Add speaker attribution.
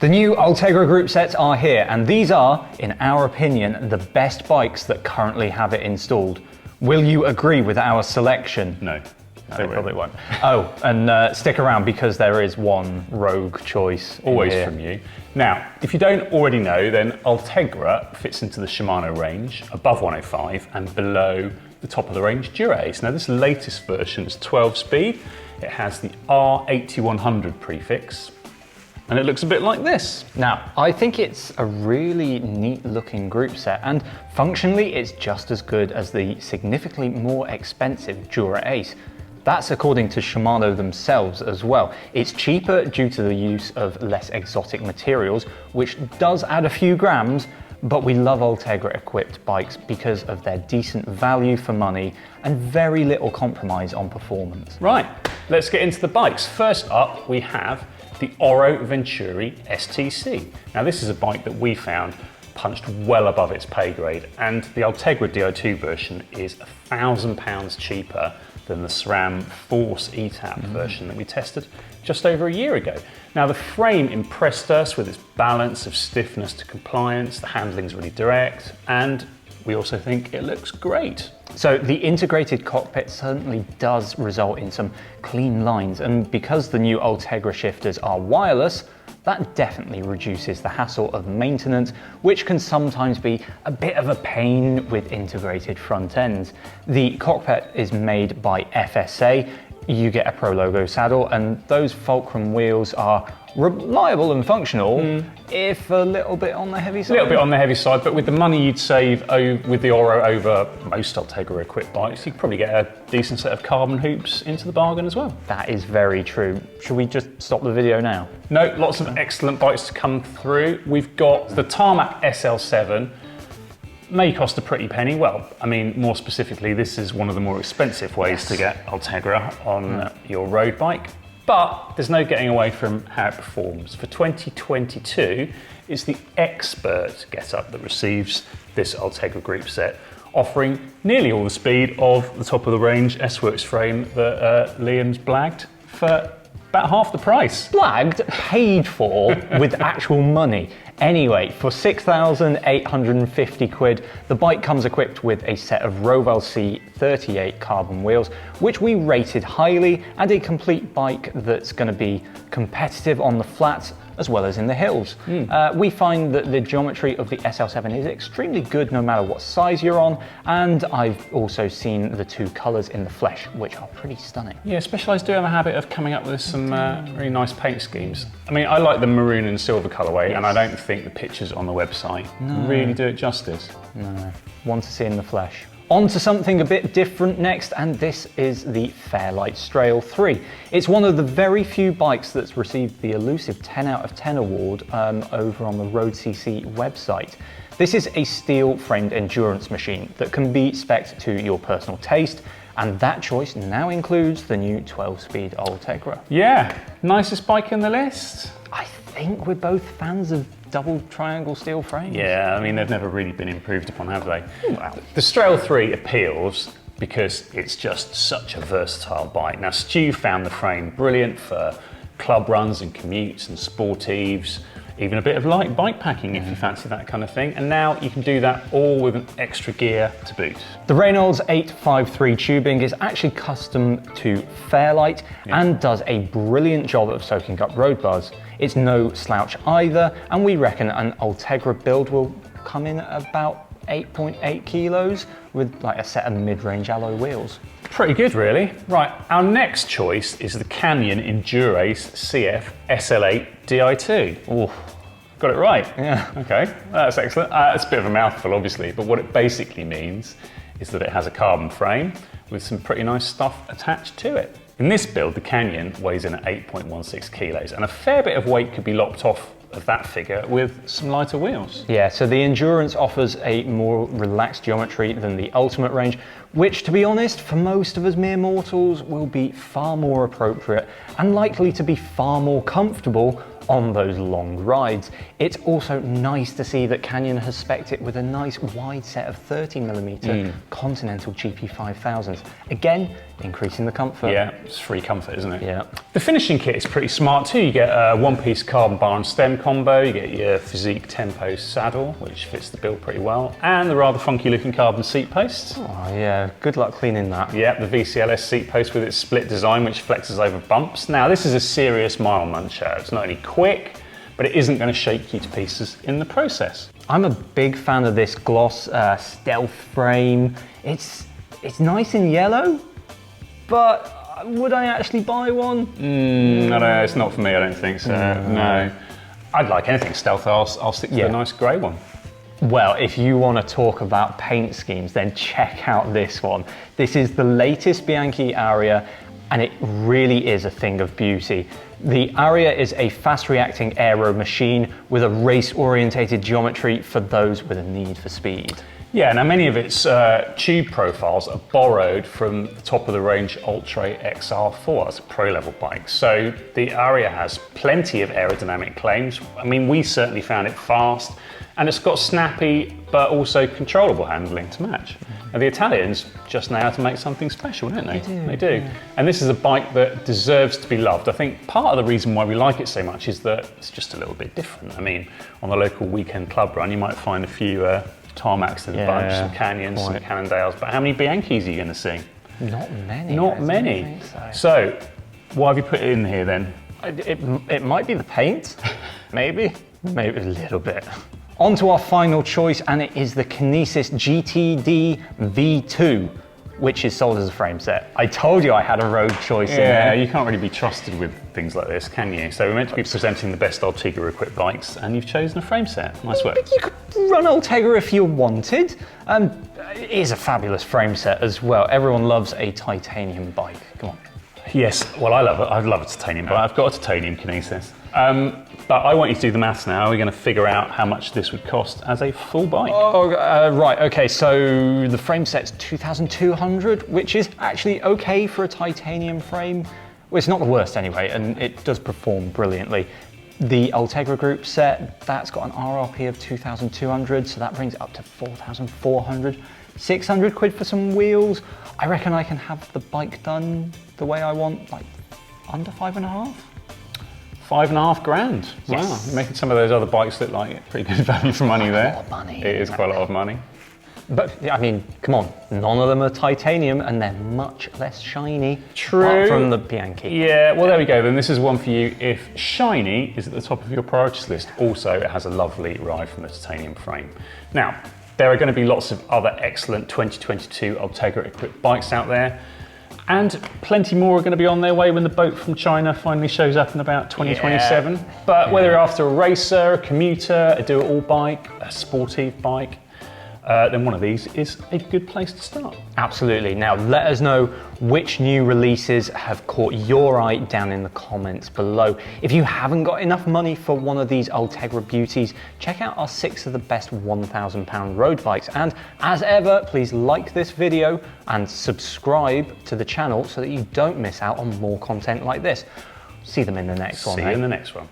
Speaker 1: The new Ultegra group sets are here, and these are, in our opinion, the best bikes that currently have it installed. Will you agree with our selection?
Speaker 2: No.
Speaker 1: They probably won't. Oh, and stick around because there is one rogue choice.
Speaker 2: Always from you. Now, if you don't already know, then Ultegra fits into the Shimano range, above 105 and below the top of the range Dura-Ace. Now, this latest version is 12 speed. It has the R8100 prefix, and it looks a bit like this.
Speaker 1: Now, I think it's a really neat looking group set, and functionally it's just as good as the significantly more expensive Dura-Ace. That's according to Shimano themselves as well. It's cheaper due to the use of less exotic materials, which does add a few grams, but we love Ultegra equipped bikes because of their decent value for money and very little compromise on performance.
Speaker 2: Right, let's get into the bikes. First up, we have the Orro Venturi STC. Now, this is a bike that we found punched well above its pay grade, and the Ultegra Di2 version is £1,000 cheaper than the SRAM Force ETAP version that we tested just over a year ago. Now, the frame impressed us with its balance of stiffness to compliance, the handling's really direct, and we also think it looks great.
Speaker 1: So the integrated cockpit certainly does result in some clean lines, and because the new Ultegra shifters are wireless, that definitely reduces the hassle of maintenance, which can sometimes be a bit of a pain with integrated front ends. The cockpit is made by FSA. You get a Pro logo saddle, and those Fulcrum wheels are reliable and functional, if a little bit on the heavy side.
Speaker 2: A little bit on the heavy side, but with the money you'd save with the Orro over most Ultegra equipped bikes, you could probably get a decent set of carbon hoops into the bargain as well.
Speaker 1: That is very true. Should we just stop the video now?
Speaker 2: No, lots of excellent bikes to come through. We've got the Tarmac SL7. May cost a pretty penny. Well, I mean, more specifically, this is one of the more expensive ways to get Ultegra on your road bike. But there's no getting away from how it performs. For 2022, it's the expert getup that receives this Ultegra group set, offering nearly all the speed of the top of the range S-Works frame that Liam's blagged for about half the price.
Speaker 1: Blagged, paid for with actual money. Anyway, for 6,850 quid, the bike comes equipped with a set of Roval C38 carbon wheels, which we rated highly, and a complete bike that's going to be competitive on the flats as well as in the hills. We find that the geometry of the SL7 is extremely good no matter what size you're on, and I've also seen the two colours in the flesh, which are pretty stunning.
Speaker 2: Yeah, Specialized do have a habit of coming up with some really nice paint schemes. I mean, I like the maroon and silver colourway, and I don't think the pictures on the website really do it justice.
Speaker 1: No, one to see in the flesh. On to something a bit different next, and this is the Fairlight Strael 3. It's one of the very few bikes that's received the elusive 10 out of 10 award over on the road.cc website. This is a steel-framed endurance machine that can be spec'd to your personal taste, and that choice now includes the new 12-speed Ultegra.
Speaker 2: Yeah, nicest bike in the list?
Speaker 1: I think we're both fans of double triangle steel frames.
Speaker 2: Yeah, I mean, they've never really been improved upon, have they? Well, the Strael 3 appeals because it's just such a versatile bike. Now, Stu found the frame brilliant for club runs and commutes and sportives, even a bit of light bike packing if you fancy that kind of thing. And now you can do that all with an extra gear to boot.
Speaker 1: The Reynolds 853 tubing is actually custom to Fairlight and does a brilliant job of soaking up road bars. It's no slouch either, and we reckon an Ultegra build will come in at about 8.8 kilos with like a set of mid-range alloy wheels.
Speaker 2: Pretty good, really. Right, our next choice is the Canyon Endurace CF SL Di2.
Speaker 1: Ooh.
Speaker 2: Got it right?
Speaker 1: Yeah.
Speaker 2: Okay, that's excellent. It's a bit of a mouthful, obviously, but what it basically means is that it has a carbon frame with some pretty nice stuff attached to it. In this build, the Canyon weighs in at 8.16 kilos, and a fair bit of weight could be lopped off of that figure with some lighter wheels.
Speaker 1: Yeah, so the Endurance offers a more relaxed geometry than the Ultimate range, which, to be honest, for most of us mere mortals will be far more appropriate and likely to be far more comfortable on those long rides. It's also nice to see that Canyon has spec'd it with a nice wide set of 30mm Continental GP5000s. Again, increasing the comfort.
Speaker 2: Yeah, it's free comfort, isn't it?
Speaker 1: Yeah.
Speaker 2: The finishing kit is pretty smart too. You get a one-piece carbon bar and stem combo, you get your Physique Tempo saddle, which fits the bill pretty well, and the rather funky-looking carbon seat post.
Speaker 1: Oh yeah, good luck cleaning that.
Speaker 2: Yeah, the VCLS seat post with its split design, which flexes over bumps. Now, this is a serious mile muncher. It's not only quick, but it isn't going to shake you to pieces in the process.
Speaker 1: I'm a big fan of this gloss stealth frame. It's nice in yellow, but would I actually buy one?
Speaker 2: I don't know, it's not for me, I don't think so. No. I'd like anything stealth, I'll stick to the nice grey one.
Speaker 1: Well, if you want to talk about paint schemes, then check out this one. This is the latest Bianchi Aria, and it really is a thing of beauty. The Aria is a fast-reacting aero machine with a race-orientated geometry for those with a need for speed.
Speaker 2: Yeah, now many of its tube profiles are borrowed from the top-of-the-range Ultra XR4, that's a pro-level bike. So the Aria has plenty of aerodynamic claims. I mean, we certainly found it fast, and it's got snappy but also controllable handling to match. Now, the Italians just know how to make something special, don't they? They do. Yeah. And this is a bike that deserves to be loved. I think part of the reason why we like it so much is that it's just a little bit different. I mean, on the local weekend club run, you might find a few Tarmacs in the bunch, some Canyons, some Cannondales, but how many Bianchis are you going to see?
Speaker 1: Not many.
Speaker 2: Not many. So, why have you put it in here then?
Speaker 1: It might be the paint, maybe a little bit. On to our final choice, and it is the Kinesis GTD V2, which is sold as a frame set. I told you I had a road choice in there.
Speaker 2: Yeah, you can't really be trusted with things like this, can you? So we're meant to be presenting the best Ultegra equipped bikes, and you've chosen a frame set. Nice work.
Speaker 1: You could run Ultegra if you wanted. It is a fabulous frame set as well. Everyone loves a titanium bike. Come on.
Speaker 2: Yes, well, I love it. I love a titanium bike. I've got a titanium Kinesis. But I want you to do the maths now. We're going to figure out how much this would cost as a full bike.
Speaker 1: Right, okay, so the frame set's 2,200, which is actually okay for a titanium frame. Well, it's not the worst anyway, and it does perform brilliantly. The Ultegra group set, that's got an RRP of 2,200, so that brings it up to 4,400. 600 quid for some wheels. I reckon I can have the bike done the way I want, like under 5.5.
Speaker 2: 5.5 grand.
Speaker 1: Yes.
Speaker 2: Wow, you're making some of those other bikes look like pretty good value for money there.
Speaker 1: A lot of money.
Speaker 2: It is quite a lot of money.
Speaker 1: But I mean, come on, none of them are titanium and they're much less shiny.
Speaker 2: True.
Speaker 1: Apart from the Bianchi.
Speaker 2: Yeah, well there we go then. This is one for you if shiny is at the top of your priorities list. Also, it has a lovely ride from the titanium frame. Now, there are going to be lots of other excellent 2022 Ultegra equipped bikes out there. And plenty more are going to be on their way when the boat from China finally shows up in about 2027. Yeah. But whether you're after a racer, a commuter, a do-it-all bike, a sportive bike, then one of these is a good place to start.
Speaker 1: Absolutely. Now let us know which new releases have caught your eye down in the comments below. If you haven't got enough money for one of these Ultegra beauties, check out our 6 of the best £1,000 road bikes. And as ever, please like this video and subscribe to the channel so that you don't miss out on more content like this. See them in the next one.
Speaker 2: See you in the next one.